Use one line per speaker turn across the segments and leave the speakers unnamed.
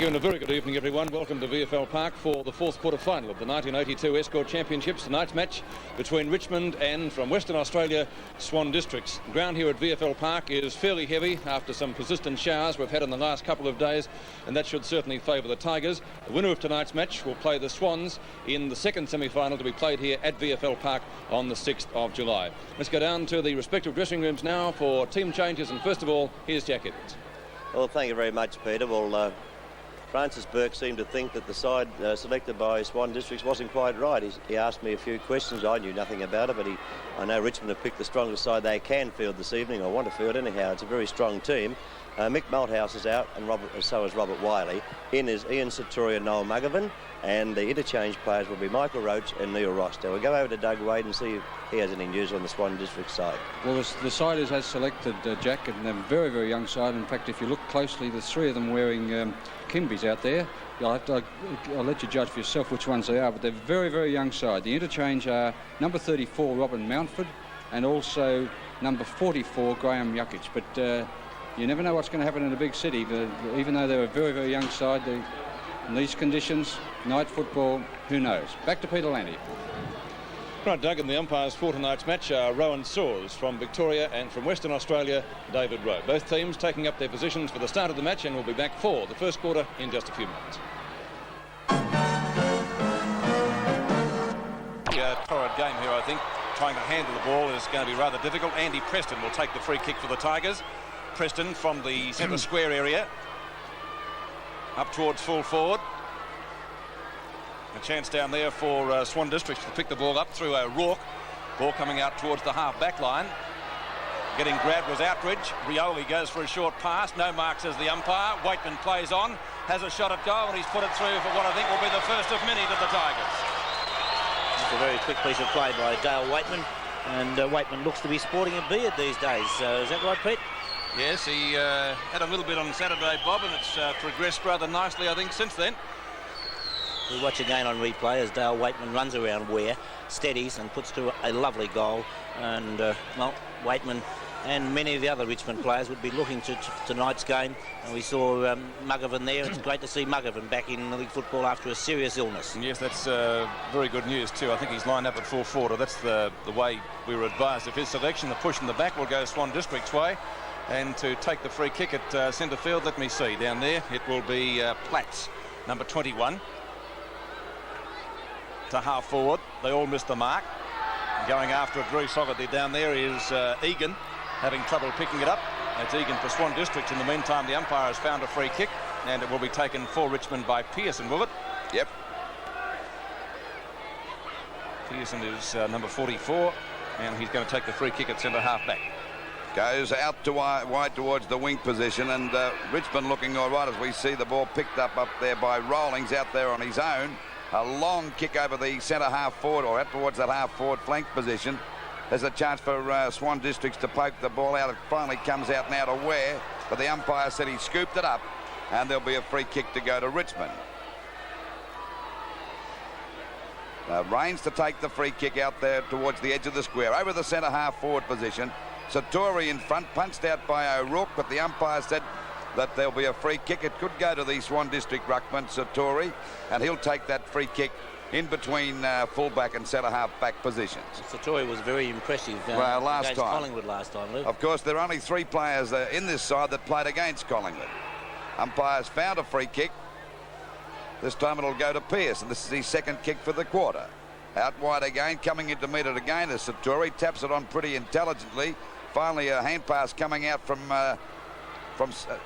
you and a very good evening, everyone. Welcome to VFL Park for the fourth quarter final of the 1982 Escort Championships. Tonight's match between Richmond and, from Western Australia, Swan Districts. The ground here at VFL Park is fairly heavy after some persistent showers we've had in the last couple of days, and that should certainly favour the Tigers. The winner of tonight's match will play the Swans in the second semi-final to be played here at VFL Park on the 6th of July. Let's go down to the respective dressing rooms now for team changes, and first of all, here's Jack Edwards.
Well, thank you very much, Peter. Well, Francis Burke seemed to think that the side selected by Swan Districts wasn't quite right. He asked me a few questions. I knew nothing about it, but I know Richmond have picked the strongest side they can field this evening, or want to field anyhow. It's a very strong team. Mick Malthouse is out, and so is Robert Wiley. In is Ian Sartori and Noel Muggervan, and the interchange players will be Michael Roach and Neil Roster. We'll go over to Doug Wade and see if he has any news on the Swan District side.
Well, the side has selected Jack, and they're a very, very young side. In fact, if you look closely, there's three of them wearing Kimbies out there. I'll let you judge for yourself which ones they are, but they're very, very young side. The interchange are number 34, Robin Mountford, and also number 44, Graham Jukic. But you never know what's going to happen in a big city. Even though they're a very, very young side, in these conditions, night football, who knows? Back to Peter Landy.
Right, Doug, and the umpires for tonight's match are Rowan Soares from Victoria, and from Western Australia, David Rowe. Both teams taking up their positions for the start of the match, and we'll be back for the first quarter in just a few minutes. Torrid game here, I think. Trying to handle the ball is going to be rather difficult. Andy Preston will take the free kick for the Tigers. Preston from the centre square area up towards full forward. A chance down there for Swan Districts to pick the ball up through O'Rourke. Ball coming out towards the half-back line. Getting grabbed was Outridge. Rioli goes for a short pass. No mark, says the umpire. Waitman plays on. Has a shot at goal, and he's put it through for what I think will be the first of many to the Tigers.
It's a very quick piece of play by Dale Waitman. And Waitman looks to be sporting a beard these days. Is that right, Pete?
Yes, he had a little bit on Saturday, Bob, and it's progressed rather nicely, I think, since then.
We watch again on replay as Dale Waitman runs around Ware, steadies and puts to a lovely goal. And, well, Waitman and many of the other Richmond players would be looking to tonight's game. And we saw Muggervan there. It's great to see Muggervan back in league football after a serious illness.
Yes, that's very good news too. I think he's lined up at full forward. That's the way we were advised of his selection. The push in the back will go Swan District's way. And to take the free kick at centre field, let me see, down there, it will be Platts, number 21. To half forward. They all missed the mark. Going after it very solidly down there is Egan, having trouble picking it up. That's Egan for Swan Districts. In the meantime, the umpire has found a free kick, and it will be taken for Richmond by Pearson, will it? Yep. Pearson is number 44, and he's going to take the free kick at centre half back.
Goes out to wide towards the wing position, and Richmond looking all right as we see the ball picked up there by Rawlings out there on his own. A long kick over the centre half forward, or out towards that half forward flank position. There's a chance for Swan Districts to poke the ball out. It finally comes out now to Ware, but the umpire said he scooped it up, and there'll be a free kick to go to Richmond. Rains to take the free kick out there towards the edge of the square, over the centre half forward position. Sartori in front, punched out by O'Rourke, but the umpire said that there'll be a free kick. It could go to the Swan District ruckman, Sartori, and he'll take that free kick in between fullback and centre half back positions.
Sartori was very impressive
last time.
Collingwood last time, Luke.
Of course, there are only three players in this side that played against Collingwood. Umpires found a free kick. This time it'll go to Pearce, and this is his second kick for the quarter. Out wide again, coming into meet it again is Sartori, taps it on pretty intelligently. Finally, a hand pass coming out from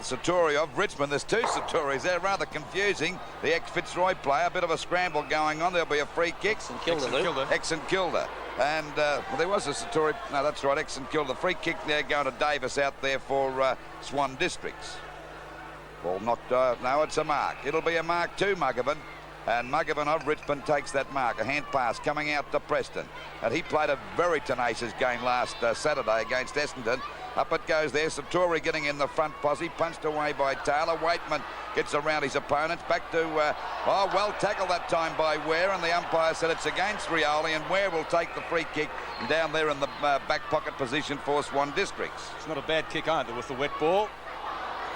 Sartori of Richmond. There's two Sartoris there, rather confusing. The ex-Fitzroy player, a bit of a scramble going on. There'll be a free kick. Ex-St Kilda. And well, there was a Sartori. No, that's right, Ex-St Kilda. Free kick there going to Davis out there for Swan Districts. Ball knocked out. No, it's a mark. It'll be a mark to Muggervan. And Muggervan of Richmond takes that mark. A hand pass coming out to Preston. And he played a very tenacious game last Saturday against Essendon. Up it goes there. Sartori getting in the front posse. Punched away by Taylor. Waitman gets around his opponents. Back to, well tackled that time by Ware. And the umpire said it's against Rioli. And Ware will take the free kick down there in the back pocket position for Swan Districts.
It's not a bad kick either with the wet ball.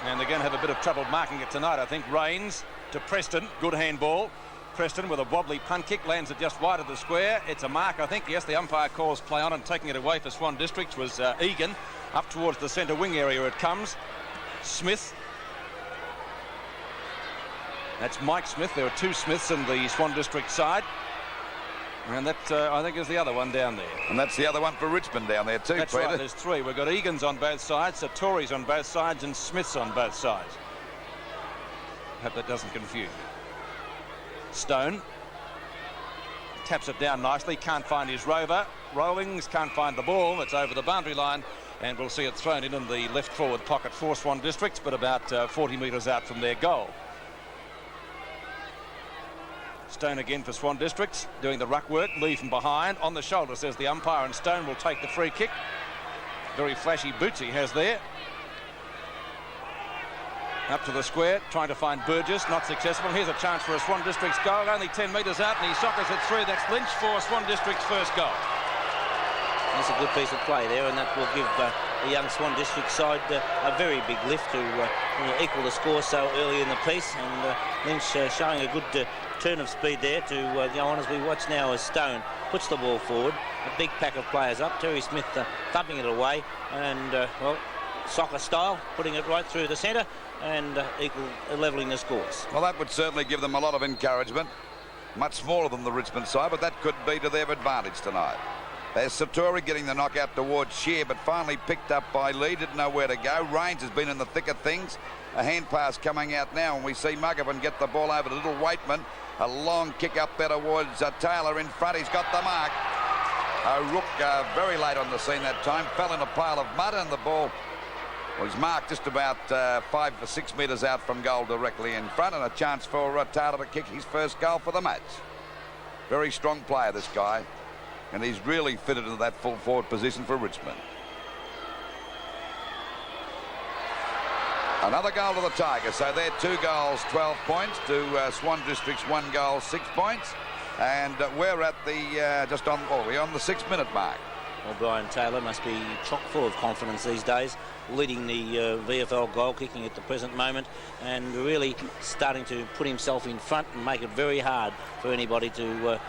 And they're going to have a bit of trouble marking it tonight, I think. Rains to Preston. Good handball. Preston with a wobbly punt kick, lands it just wide of the square. It's a mark, I think. Yes, the umpire calls play on, and taking it away for Swan Districts was Egan. Up towards the centre wing area it comes. Smith. That's Mike Smith. There are two Smiths in the Swan District side. And that, I think, is the other one down there.
And that's the other one for Richmond down there too,
That's
Peter.
right, there's three. We've got Egan's on both sides, Sartori's on both sides, and Smith's on both sides. Hope that doesn't confuse. Stone taps it down nicely, can't find his rover. Rollings can't find the ball. It's over the boundary line, and we'll see it thrown in the left forward pocket for Swan Districts, but about 40 metres out from their goal. Stone again for Swan Districts, doing the ruck work. Lee from behind, on the shoulder, says the umpire, and Stone will take the free kick. Very flashy boots he has there. Up to the square, trying to find Burgess, not successful. Here's a chance for a Swan Districts goal, only 10 metres out, and he soccers it through. That's Lynch for Swan Districts' first goal.
That's a good piece of play there, and that will give the young Swan District side a very big lift to equal the score so early in the piece. And Lynch showing a good turn of speed there to go on as we watch now as Stone puts the ball forward. A big pack of players up. Terry Smith thumping it away, and well, soccer style, putting it right through the centre and levelling the scores.
Well, that would certainly give them a lot of encouragement. Much smaller than the Richmond side, but that could be to their advantage tonight. There's Sartori getting the knockout towards Shear, but finally picked up by Lee. Didn't know where to go. Rains has been in the thick of things. A hand pass coming out now, and we see Muggerman get the ball over to Little Waitman. A long kick up there towards Taylor in front. He's got the mark. O'Rourke very late on the scene that time. Fell in a pile of mud, and the ball was marked just about 5 or 6 metres out from goal directly in front, and a chance for Taylor to kick his first goal for the match. Very strong player, this guy, and he's really fitted into that full forward position for Richmond. Another goal to the Tigers, so they're 2 goals, 12 points to Swan District's 1 goal, 6 points, and we're at the we're on the 6-minute mark.
Well, Brian Taylor must be chock full of confidence these days, leading the VFL goal kicking at the present moment, and really starting to put himself in front and make it very hard for anybody to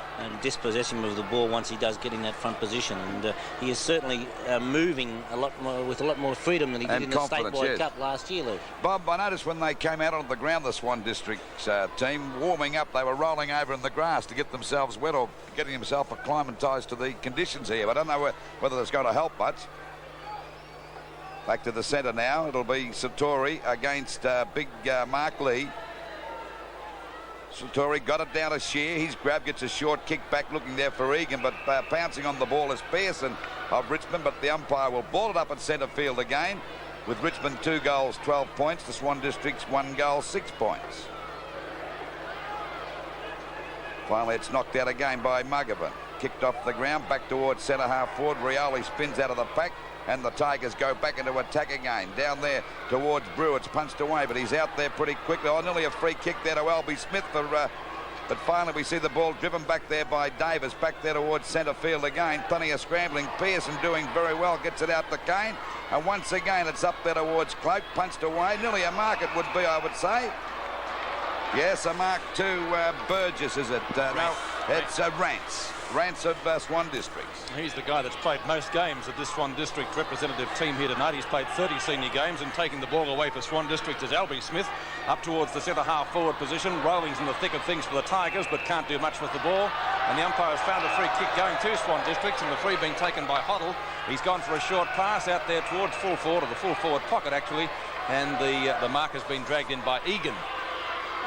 dispossess him of the ball once he does get in that front position. And he is certainly moving a lot more with a lot more freedom than he did in the Statewide Cup last year, Luke.
Bob, I noticed when they came out onto the ground, the Swan District's team, warming up, they were rolling over in the grass to get themselves wet or getting themselves acclimatised to the conditions here. But I don't know whether that's going to help much. Back to the centre now. It'll be Sartori against big Mark Lee. Sartori got it down to Shear. His grab gets a short kick back, looking there for Egan, but pouncing on the ball is Pearson of Richmond, but the umpire will ball it up at centre field again, with Richmond 2 goals, 12 points. The Swan District's 1 goal, 6 points. Finally, it's knocked out again by Muggerman. Kicked off the ground, back towards centre half forward. Rioli spins out of the pack, and the Tigers go back into attack again. Down there towards Brew, it's punched away, but he's out there pretty quickly. Oh, nearly a free kick there to Albie Smith for... but finally we see the ball driven back there by Davis, back there towards centre field again. Plenty of scrambling. Pearson doing very well, gets it out to Kane, and once again it's up there towards Cloak, punched away. Nearly a mark it would be, I would say. Yes, a mark to Burgess, is it? No, it's Rance. Rance of Swan Districts.
He's the guy that's played most games of this Swan District representative team here tonight. He's played 30 senior games, and taking the ball away for Swan District is Albie Smith, up towards the centre half forward position. Rolling's in the thick of things for the Tigers, but can't do much with the ball. And the umpire has found a free kick going to Swan Districts, and the free being taken by Hoddle. He's gone for a short pass out there towards full forward, or the full forward pocket actually, and the mark has been dragged in by Egan.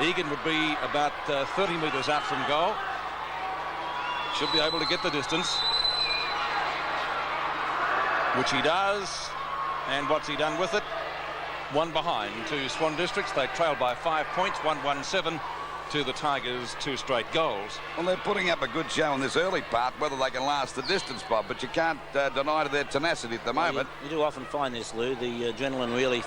Egan would be about 30 metres out from goal. Should be able to get the distance, which he does. And what's he done with it? 1 behind to Swan Districts. They trail by 5 points, 1-1-7 to the Tigers, 2 straight goals.
Well, they're putting up a good show in this early part, whether they can last the distance, Bob, but you can't deny their tenacity at the moment.
You do often find this, Lou, the adrenaline really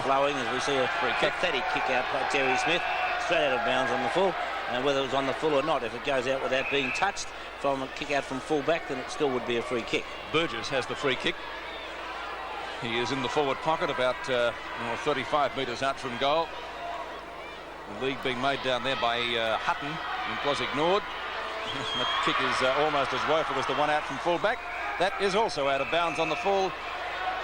flowing as we see a pathetic kick out by Terry Smith, straight out of bounds on the full. And whether it was on the full or not, if it goes out without being touched from a kick out from full back, then it still would be a free kick.
Burgess has the free kick. He is in the forward pocket about 35 metres out from goal. The lead being made down there by Hutton, and was ignored. The kick is almost as woeful as the one out from fullback. That is also out of bounds on the full.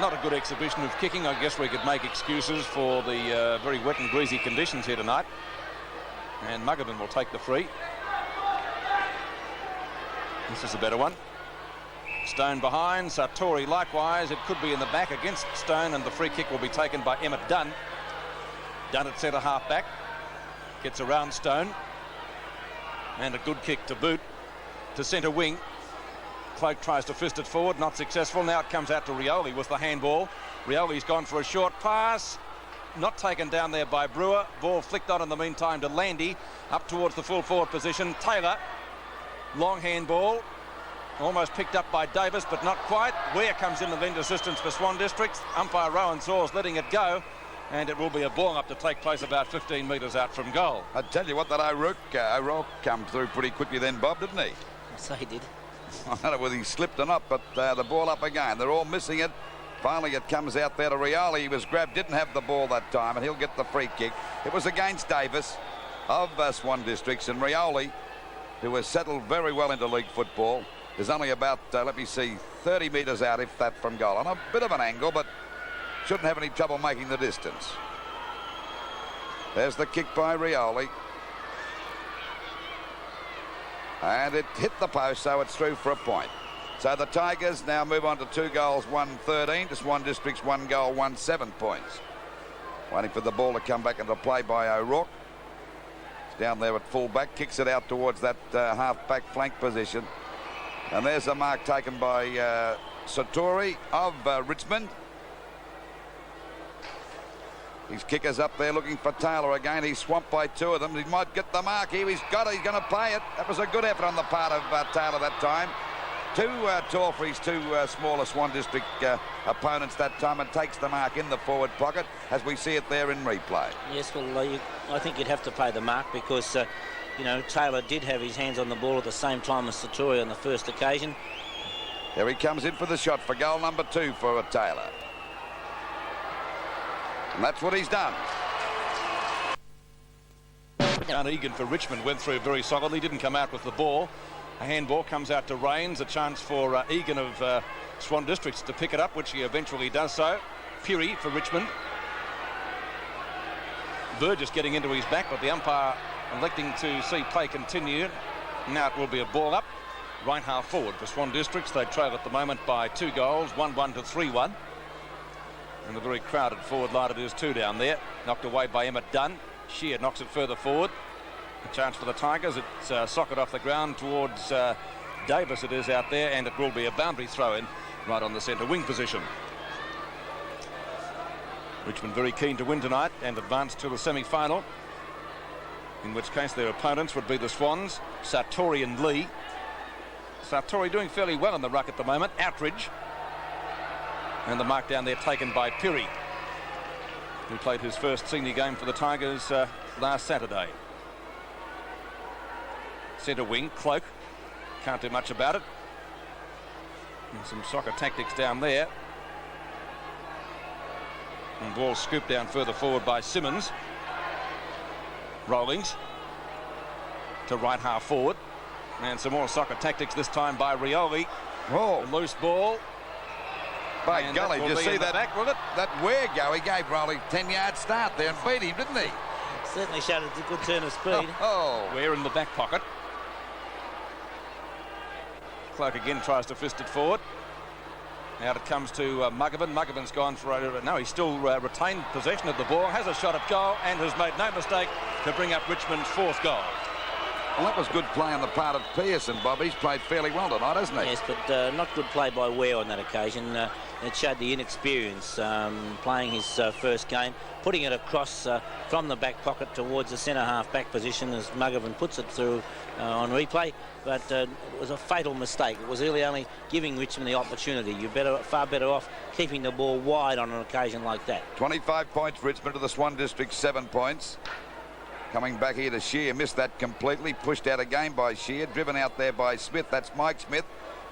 Not a good exhibition of kicking. I guess we could make excuses for the very wet and greasy conditions here tonight. And Muggerman will take the free. This is a better one. Stone behind, Sartori likewise. It could be in the back against Stone, and the free kick will be taken by Emmett Dunn. Dunn at centre half back. Gets around Stone. And a good kick to boot to centre wing. Cloak tries to fist it forward, not successful. Now it comes out to Rioli with the handball. Rioli's gone for a short pass. Not taken down there by Brewer. Ball flicked on in the meantime to Landy. Up towards the full forward position. Taylor. Long handball. Almost picked up by Davis, but not quite. Ware comes in to lend assistance for Swan Districts. Umpire Rowan Saws letting it go. And it will be a ball up to take place about 15 metres out from goal.
I tell you what, that O'Rourke come through pretty quickly then, Bob, didn't he?
So he did.
I don't know whether he slipped or not, but the ball up again. They're all missing it. Finally, it comes out there to Rioli. He was grabbed, didn't have the ball that time, and he'll get the free kick. It was against Davis of Swan Districts, and Rioli, who has settled very well into league football, is only about, 30 metres out, if that, from goal. On a bit of an angle, but shouldn't have any trouble making the distance. There's the kick by Rioli. And it hit the post, so it's through for a point. So the Tigers now move on to 2 goals, 1-13 to Swan Districts, 1 goal, 1-7 points. Waiting for the ball to come back into play by O'Rourke. He's down there at full-back, kicks it out towards that half-back flank position. And there's a mark taken by Sartori of Richmond. His kicker's up there looking for Taylor again. He's swamped by 2 of them. He might get the mark here. He's got it. He's going to play it. That was a good effort on the part of Taylor that time. Too tall for his 2 smaller Swan District opponents that time, and takes the mark in the forward pocket as we see it there in replay.
Yes, well, I think you'd have to play the mark because, Taylor did have his hands on the ball at the same time as Sartori on the first occasion.
There he comes in for the shot for goal number 2 for Taylor. And that's what he's done.
And Egan for Richmond went through very solidly, didn't come out with the ball. A handball comes out to Rains, a chance for Egan of Swan Districts to pick it up, which he eventually does so. Peary for Richmond. Burgess getting into his back, but the umpire electing to see play continue. Now it will be a ball up. Right half forward for Swan Districts. They trail at the moment by 2 goals, 1-1 to 3-1. And a very crowded forward line it is too down there. Knocked away by Emmett Dunn. Shear knocks it further forward. A chance for the Tigers. It's socket off the ground towards Davis. It is out there, and it will be a boundary throw in right on the centre wing position. Richmond very keen to win tonight and advance to the semi-final, in which case their opponents would be the Swans, Sartori and Lee. Sartori doing fairly well in the ruck at the moment. Outridge. And the mark down there taken by Peary, who played his first senior game for the Tigers last Saturday. Centre wing, Cloak. Can't do much about it. And some soccer tactics down there. And ball scooped down further forward by Simmons. Rollings to right half forward. And some more soccer tactics this time by Rioli.
Oh.
A loose ball.
By
And
golly,
that
did
will
you
be
see
in the
that?
back, will it?
That Ware go, he gave Rowley 10-yard start there and beat him, didn't he?
Certainly showed a good turn of speed.
Oh.
Ware in the back pocket. Cloak again tries to fist it forward. Out it comes to Muggerman. Muggerman's gone for no, he's still retained possession of the ball, has a shot at goal, and has made no mistake to bring up Richmond's 4th goal.
Well, that was good play on the part of Pearson, Bob. He's played fairly well tonight, hasn't he?
Yes, but not good play by Ware on that occasion. It showed the inexperience playing his first game, putting it across from the back pocket towards the centre half back position as Muggerman puts it through on replay. But it was a fatal mistake. It was really only giving Richmond the opportunity. You're far better off keeping the ball wide on an occasion like that.
25 points Richmond to the Swan District, 7 points. Coming back here to Shear, missed that completely. Pushed out again by Shear, driven out there by Smith. That's Mike Smith.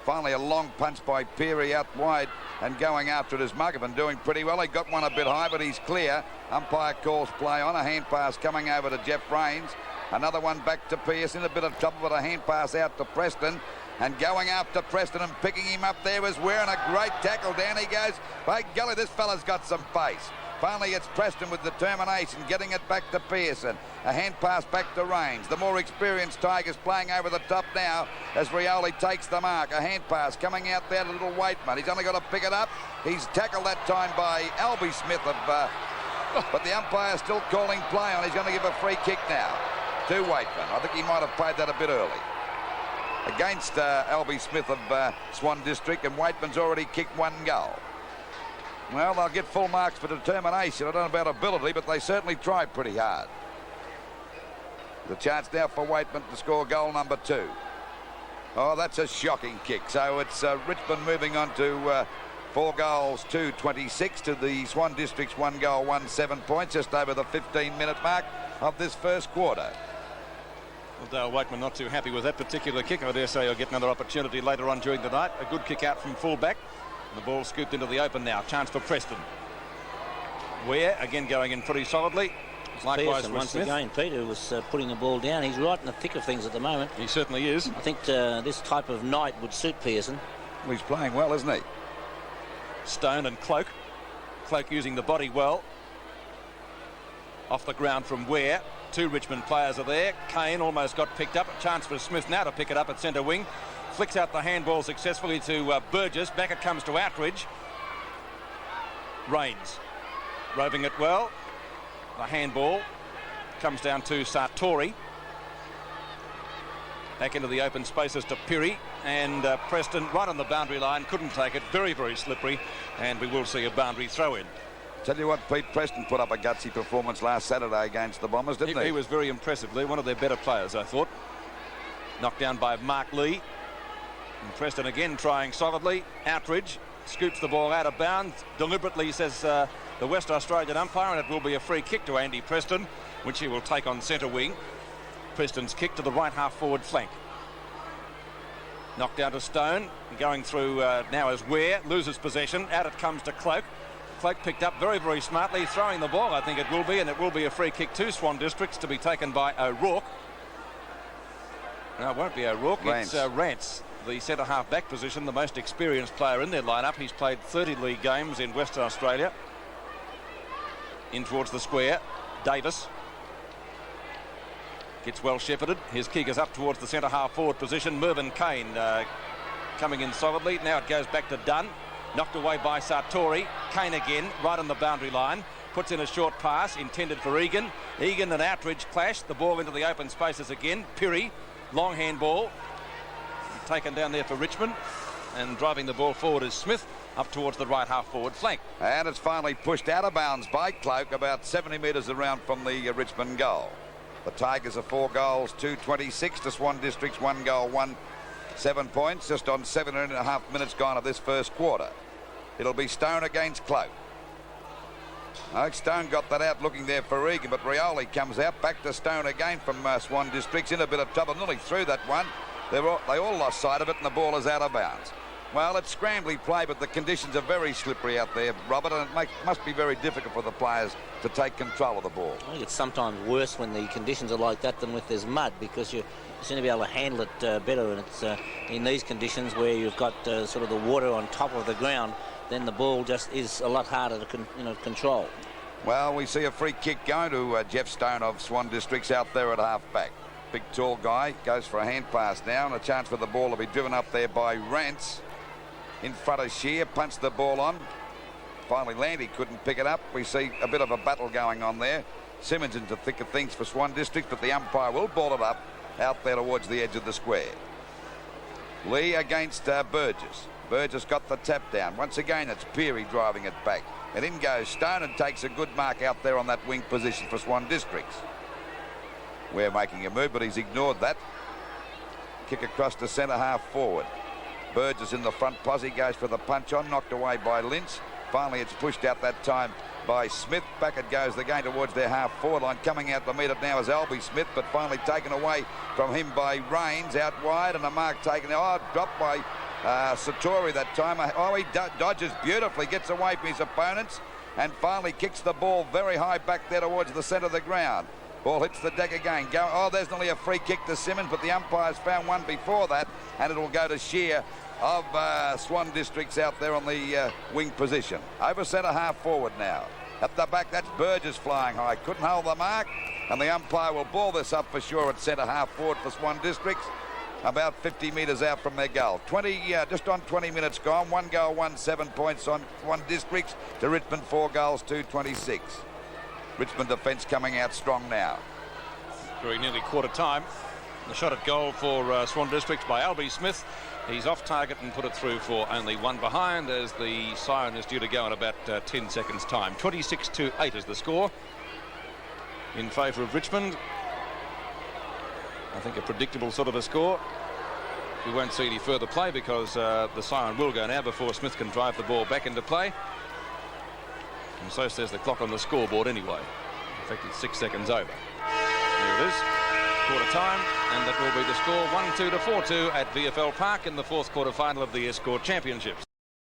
Finally, a long punch by Peary out wide, and going after it is Muggerman, doing pretty well. He got one a bit high, but he's clear. Umpire calls play on. A hand pass coming over to Jeff Rains. Another one back to Pearson. A bit of trouble with a hand pass out to Preston. And going after Preston and picking him up there was Ware, and a great tackle. Down he goes. By golly, this fella's got some pace. Finally, it's Preston with determination, getting it back to Pearson. A hand pass back to Rains. The more experienced Tigers playing over the top now as Rioli takes the mark. A hand pass coming out there to little Waitman. He's only got to pick it up. He's tackled that time by Albie Smith, but the umpire still calling play on. He's going to give a free kick now to Waitman. I think he might have played that a bit early. Against Albie Smith of Swan District, and Waitman's already kicked one goal. Well, they'll get full marks for determination. I don't know about ability, but they certainly tried pretty hard. The chance now for Waitman to score goal number 2. Oh, that's a shocking kick. So it's Richmond moving on to 4 goals, 2-26 to the Swan District's 1 goal, 7 points, just over the 15-minute mark of this first quarter.
Well, Dale Waitman not too happy with that particular kick. I dare say he'll get another opportunity later on during the night. A good kick out from fullback. The ball scooped into the open now. Chance for Preston. Ware again going in pretty solidly. Likewise
Pearson, once
Smith.
again, Peter was putting the ball down. He's right in the thick of things at the moment.
He certainly is.
I think this type of night would suit Pearson.
Well, he's playing well, isn't he?
Stone and Cloak. Cloak using the body well. Off the ground from Ware. 2 Richmond players are there. Kane almost got picked up. A chance for Smith now to pick it up at centre wing. Flicks out the handball successfully to Burgess. Back it comes to Outridge. Rains roving it well. The handball comes down to Sartori. Back into the open spaces to Pirri, and Preston right on the boundary line, couldn't take it. Very, very slippery, and we will see a boundary throw in.
Tell you what, Pete, Preston put up a gutsy performance last Saturday against the Bombers, didn't he?
He was very impressively one of their better players, I thought. Knocked down by Mark Lee. And Preston again trying solidly. Outridge scoops the ball out of bounds. Deliberately, says the West Australian umpire, and it will be a free kick to Andy Preston, which he will take on centre wing. Preston's kick to the right half forward flank. Knocked down to Stone. Going through now as Ware loses possession. Out it comes to Cloak. Cloak picked up very, very smartly, throwing the ball, I think it will be, and it will be a free kick to Swan Districts to be taken by O'Rourke. No, it won't be O'Rourke.
Rance.
It's Rance, the centre half back position, the most experienced player in their lineup. He's played 30 league games in Western Australia. In towards the square, Davis gets well shepherded. His kick is up towards the centre half forward position. Mervyn Kane coming in solidly. Now it goes back to Dunn. Knocked away by Sartori. Kane again, right on the boundary line. Puts in a short pass intended for Egan. Egan and Outridge clash. The ball into the open spaces again. Pirri, long handball. Taken down there for Richmond. And driving the ball forward is Smith up towards the right half forward flank.
And it's finally pushed out of bounds by Cloak about 70 metres around from the Richmond goal. The Tigers are 4 goals, 2-26 to Swan District's 1 goal, 7 points, just on 7.5 minutes gone of this first quarter. It'll be Stone against Cloak. Stone got that out looking there for Egan, but Rioli comes out. Back to Stone again from Swan Districts, in a bit of trouble, nearly through that one. They all lost sight of it, and the ball is out of bounds. Well, it's scrambly play, but the conditions are very slippery out there, Robert, and it must be very difficult for the players to take control of the ball.
I think it's sometimes worse when the conditions are like that than with there's mud, because you seem to be able to handle it better, and it's in these conditions where you've got sort of the water on top of the ground, then the ball just is a lot harder to control.
Well, we see a free kick going to Jeff Stone of Swan Districts out there at half-back. Big, tall guy goes for a hand pass now, and a chance for the ball to be driven up there by Rance. In front of Shear, punched the ball on. Finally, Landy couldn't pick it up. We see a bit of a battle going on there. Simmons into thick of things for Swan District, but the umpire will ball it up out there towards the edge of the square. Lee against Burgess. Burgess got the tap down. Once again, it's Peary driving it back. And in goes Stone and takes a good mark out there on that wing position for Swan Districts. We're making a move, but he's ignored that. Kick across to centre half forward. Burgess in the front posse goes for the punch on, knocked away by Lynch. Finally, it's pushed out that time by Smith. Back it goes again towards their half forward line. Coming out to meet it now is Albie Smith, but finally taken away from him by Rains out wide, and a mark taken. Oh, dropped by Satori that time. Oh, he dodges beautifully, gets away from his opponents, and finally kicks the ball very high back there towards the centre of the ground. Ball hits the deck again. Oh, there's nearly a free kick to Simmons, but the umpires found one before that, and it'll go to Shear of Swan Districts out there on the wing position. Over centre half forward now. At the back, that's Burgess flying high. Couldn't hold the mark, and the umpire will ball this up for sure at centre half forward for Swan Districts, about 50 metres out from their goal. Just on 20 minutes gone. 1 goal, 7 points on Swan Districts to Richmond, 4 goals, 26. Richmond defence coming out strong now.
Very nearly quarter time. The shot at goal for Swan Districts by Albie Smith. He's off target and put it through for only 1 behind, as the siren is due to go in about 10 seconds time. 26-8 is the score in favour of Richmond. I think a predictable sort of a score. We won't see any further play because the siren will go now before Smith can drive the ball back into play. And so says the clock on the scoreboard anyway. In fact, it's 6 seconds over. There it is. Quarter time, and that will be the score 1-2 to 4-2 at VFL Park in the 4th quarter final of the Escort Championships.